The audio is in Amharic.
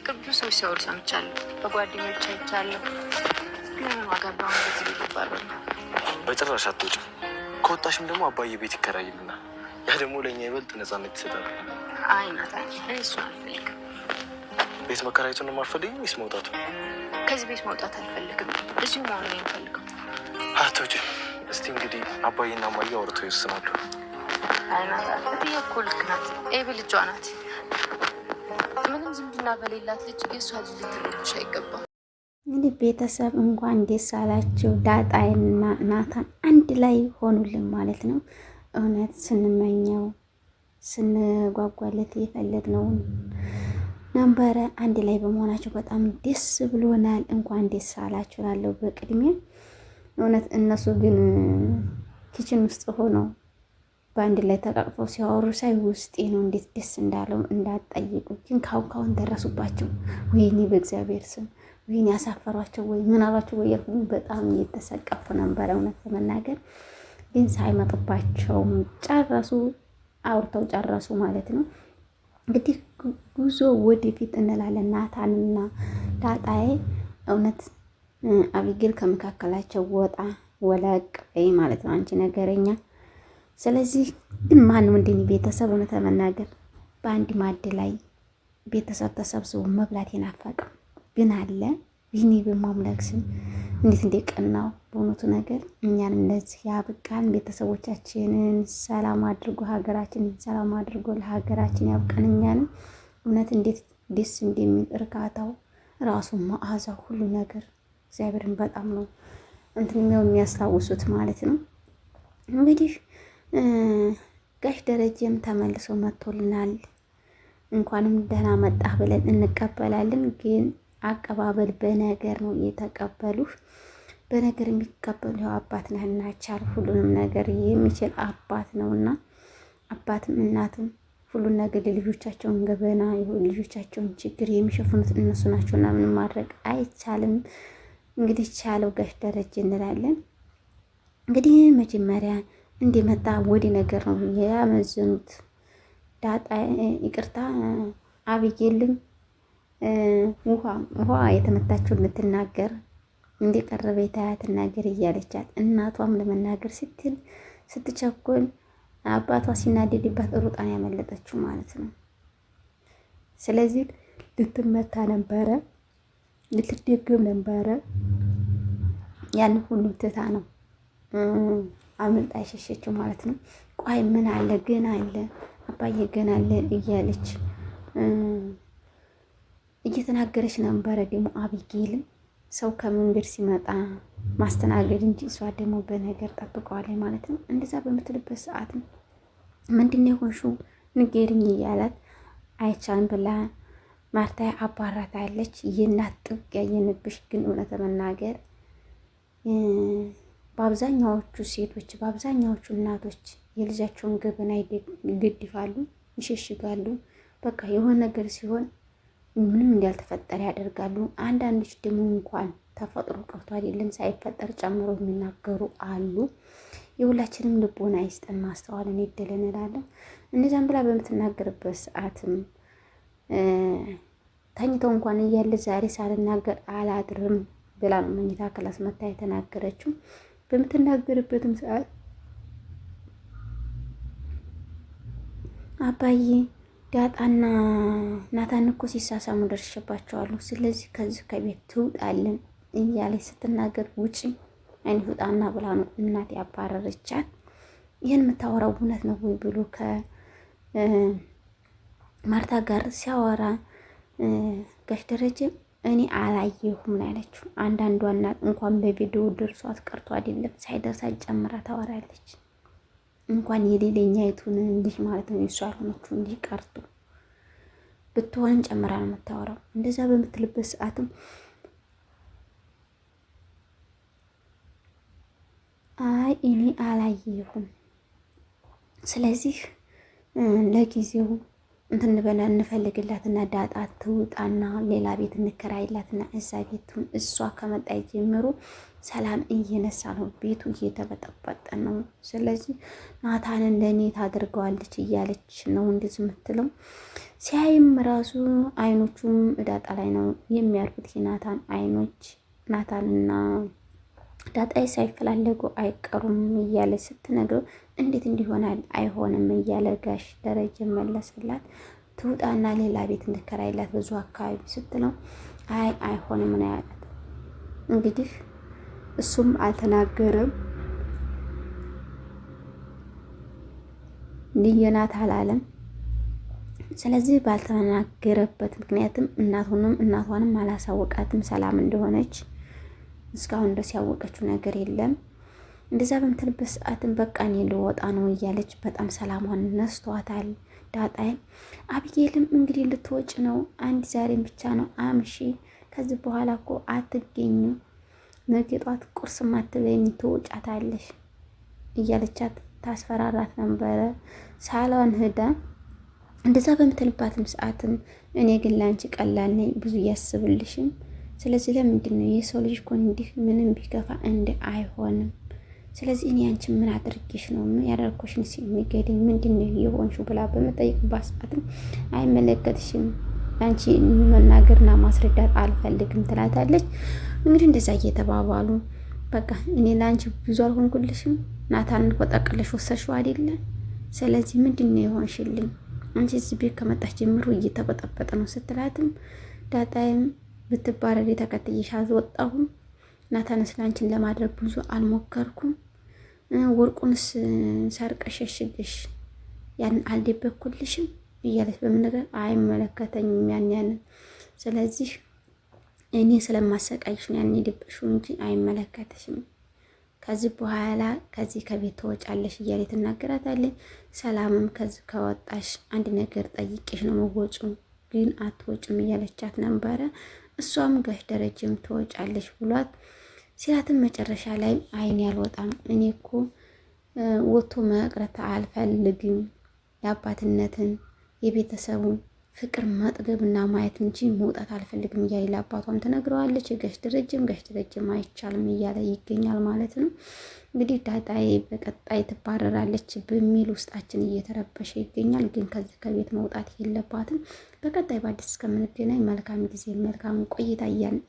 ብዙ ሰዎች ሲያወሩ ሰምቻለሁ፣ በጓደኞች አይቻለሁ። ግን ምን ዋጋ አለው እንደዚህ ሊባለው? በጭራሽ አትወጪም። ከወጣሽም ደግሞ አባዬ ቤት ይከራይልና ያ ደግሞ ለእኛ ይበልጥ ነፃነት ይሰጣል። አይ ናታን፣ እኔ እሱን አልፈልግም። ቤት መከራየቱን ነው የማልፈልግም ወይስ መውጣቱ? ከዚህ ቤት መውጣት አልፈልግም፣ እዚሁ መሆኑ ነው የምፈልገው። አትወጪም። እስቲ እንግዲህ አባዬና እማዬ አውርተው ይወስናሉ። አይ ናታን፣ እትዬ እኮ ልክ ናት። ኤቢ ልጇ ናት። ምንም ዝምድና በሌላት ልጅ የእሷ ልጅ ልትረዱሽ አይገባም። እንግዲህ ቤተሰብ እንኳን ደስ አላችሁ። ዳጣይና ናታን አንድ ላይ ሆኑልን ማለት ነው። እውነት ስንመኘው ስንጓጓለት የፈለግነው ነበረ። አንድ ላይ በመሆናቸው በጣም ደስ ብሎናል። እንኳን ደስ አላችሁ እላለሁ በቅድሚያ። እውነት እነሱ ግን ኪችን ውስጥ ሆነው በአንድ ላይ ተቃቅፈው ሲያወሩ ሳይ ውስጤ ነው እንዴት ደስ እንዳለው እንዳትጠይቁ። ግን ካሁን ደረሱባቸው። ወይኔ በእግዚአብሔር ስም ወይኔ ያሳፈሯቸው ወይ ምን አሏቸው ወይ ያልኩኝ በጣም እየተሰቀፉ ነበረ እውነት ለመናገር። ግን ሳይመጡባቸውም ጨረሱ፣ አውርተው ጨረሱ ማለት ነው። እንግዲህ ጉዞ ወደፊት እንላለን። ናታንና ዳጣዬ እውነት አቢጌል ከመካከላቸው ወጣ ወለቅ ማለት ነው። አንቺ ነገረኛ። ስለዚህ ግን ማንም እንደኔ ቤተሰብ እውነት ለመናገር በአንድ ማዕድ ላይ ቤተሰብ ተሰብስቦ መብላት የናፈቀው ግን አለ። ይህኔ በማምላክ ስም እንዴት እንደቀናው በእውነቱ ነገር እኛንም እንደዚህ ያብቃን። ቤተሰቦቻችንን ሰላም አድርጎ ሀገራችንን ሰላም አድርጎ ለሀገራችን ያብቃን። እኛንም እውነት እንዴት ደስ እንደሚል እርካታው ራሱ መዓዛው ሁሉ ነገር እግዚአብሔርን በጣም ነው እንትን የሚያስታውሱት ማለት ነው። እንግዲህ ጋሽ ደረጀም ተመልሶ መጥቶልናል። እንኳንም ደህና መጣህ ብለን እንቀበላለን። ግን አቀባበል በነገር ነው የተቀበሉህ። በነገር የሚቀበሉ አባት ነህና ቻል ሁሉንም ነገር የሚችል አባት ነውና አባትም እናትም ሁሉን ነገር ለልጆቻቸውን ገበና ልጆቻቸውን ችግር የሚሸፍኑት እነሱ ናቸውና ምንም ማድረግ አይቻልም። እንግዲህ ቻለው ጋሽ ደረጀ እንላለን። እንግዲህ መጀመሪያ እንደመጣ ወዲ ነገር ነው ያመዘኑት። ዳጣ ይቅርታ አቢጌልም ውሃ የተመታችውን ልትናገር እንደቀረበ የታያት ነገር እያለቻት እናቷም ለመናገር ስትቸኩል አባቷ ሲናደድባት ሩጣን ያመለጠችው ማለት ነው። ስለዚህ ልትመታ ነበረ፣ ልትደገም ነበረ። ያን ሁሉ ትታ ነው አምልጣ የሸሸችው ማለት ነው። ቆይ ምን አለ ገና አለ አባዬ ገና አለ እያለች እየተናገረች ነበረ። ደግሞ አቢጌልም ሰው ከመንገድ ሲመጣ ማስተናገድ እንጂ እሷ ደግሞ በነገር ጠብቀዋለች ማለት ነው። እንደዛ በምትልበት ሰዓት ምንድን የሆንሽው ንገሪኝ እያላት አይቻልም ብላ ማርታ አባራታለች። የእናት ጥብቅ ያየንብሽ ግን እውነት ለመናገር በአብዛኛዎቹ ሴቶች በአብዛኛዎቹ እናቶች የልጃቸውን ገበና ይገድፋሉ፣ ይሸሽጋሉ። በቃ የሆነ ነገር ሲሆን ምንም እንዳልተፈጠረ ያደርጋሉ። አንዳንዶች ደግሞ እንኳን ተፈጥሮ ቀርቶ አይደለም ሳይፈጠር ጨምሮ የሚናገሩ አሉ። የሁላችንም ልቦና ይስጠን፣ ማስተዋልን ይደለን እላለሁ። እንደዛም ብላ በምትናገርበት ሰዓትም ተኝተው እንኳን እያለ ዛሬ ሳልናገር አላድርም ብላ ነው መኝታ ክላስ መታ የተናገረችው። በምትናገርበትም ሰዓት አባዬ ዳጣና ናታን እኮ ሲሳሳሙ ደርሼባቸዋለሁ። ስለዚህ ከዚህ ከቤት ትውጣልን እያለች ስትናገር ውጪ አይን ውጣና ብላ ነው እናት ያባረረቻት። ይህን የምታወራው እውነት ነው ወይ ብሎ ከማርታ ጋር ሲያወራ ጋሽ ደረጀ እኔ አላየሁም ነው ያለችው። አንዳንዷ እናት እንኳን በቪዲዮ ደርሷት ቀርቶ አይደለም ሳይደርሳት ጨምራ ታወራለች። እንኳን የሌለኛይቱን ልጅ ማለት ነው የሷ ያልሆነችው እንዲህ ቀርቶ ብትሆንም ጨምራ ነው የምታወራው። እንደዛ በምትልበት ሰዓትም አይ እኔ አላየሁም፣ ስለዚህ ለጊዜው እንትን በላ እንፈልግላትና ዳጣ ትውጣና ሌላ ቤት እንከራይላትና እዛ ቤቱን እሷ ከመጣይ ጀምሮ ሰላም እየነሳ ነው፣ ቤቱ እየተበጠበጠ ነው። ስለዚህ ናታንን ለእኔ ታደርገዋለች እያለች ነው እንደዚህ የምትለው። ሲያይም ራሱ አይኖቹም ዳጣ ላይ ነው የሚያርፉት። የናታን አይኖች ናታንና ዳጣይ ሳይፈላለጉ አይቀሩም እያለ ስትነግረው እንዴት እንዲሆናል አይሆንም እያለ ጋሽ ደረጀ መለሰላት። ትውጣና ሌላ ቤት እንድከራይላት ብዙ አካባቢ ስትለው አይሆንም ነው ያላት። እንግዲህ እሱም አልተናገረም፣ ልየናት አላለም። ስለዚህ ባልተናገረበት ምክንያትም እናቷንም አላሳወቃትም ሰላም እንደሆነች እስካሁን ድረስ ያወቀችው ነገር የለም። እንደዛ በምትልበት ሰዓትም በቃ እኔ ልወጣ ነው እያለች በጣም ሰላሟን ነስቷታል። ዳጣይ አብዬልም እንግዲህ ልትወጭ ነው፣ አንድ ዛሬም ብቻ ነው አምሺ፣ ከዚህ በኋላ እኮ አትገኙ፣ ነገ ጧት ቁርስ ማትበይኝ ትወጫታለሽ እያለቻት ታስፈራራት ነበረ። ሳሎን ሄዳ እንደዛ በምትልባትም ሰዓትም እኔ ግን ላንቺ ቀላል ነኝ ብዙ እያስብልሽም፣ ስለዚህ ለምንድን ነው የሰው ልጅ እኮ እንዲህ ምንም ቢከፋ እንደ አይሆንም፣ ስለዚህ እኔ አንቺ ምን አድርጌሽ ነው ያደረኩሽን ሲንገደኝ ምንድን ነው የሆንሽው ብላ በመጠየቅባት ሰዓትም አይመለከትሽም፣ አንቺ መናገርና ማስረዳት አልፈልግም ትላታለች። እንግዲህ እንደዛ እየተባባሉ በቃ እኔ ለአንቺ ብዙ አልሆንኩልሽም፣ ናታንን ቆጠቅለሽ ወሰድሽው አይደለ፣ ስለዚህ ምንድን ነው የሆንሽልኝ፣ አንቺ እዚህ ቤት ከመጣሽ ጀምሮ እየተበጠበጠ ነው ስትላትም ዳጣይም ብትባረር ተከትዬሽ አልወጣሁም፣ ናታንስ ላንቺን ለማድረግ ብዙ አልሞከርኩም፣ ወርቁንስ ሰርቀሽ ሸሽገሽ ያን አልደበኩልሽም እያለች በምንነገር አይመለከተኝም ያንን፣ ስለዚህ እኔ ስለማሰቃይሽ ነው ያን የደበቅሽው እንጂ አይመለከተሽም፣ ከዚህ በኋላ ከዚህ ከቤት ትወጫለሽ እያለ ትናገራታለች። ሰላምም ከዚህ ከወጣሽ አንድ ነገር ጠይቄሽ ነው መወጩ ግን አትወጭም እያለቻት ነበረ። እሷም ጋሽ ደረጀም ትወጫለሽ ብሏት ሲላትም መጨረሻ ላይ አይን ያልወጣም እኔ እኮ ወጥቶ መቅረት አልፈልግም፣ የአባትነትን የቤተሰቡን ፍቅር መጥገብና ማየት እንጂ መውጣት አልፈልግም እያለ ለአባቷም ትነግረዋለች። ጋሽ ደረጀም አይቻልም እያለ ይገኛል ማለት ነው። እንግዲህ ዳጣዬ በቀጣይ ትባረራለች በሚል ውስጣችን እየተረበሸ ይገኛል። ግን ከዚህ ከቤት መውጣት የለባትም። በቀጣይ በአዲስ እስከምንገናኝ መልካም ጊዜ መልካም ቆይታ እያልን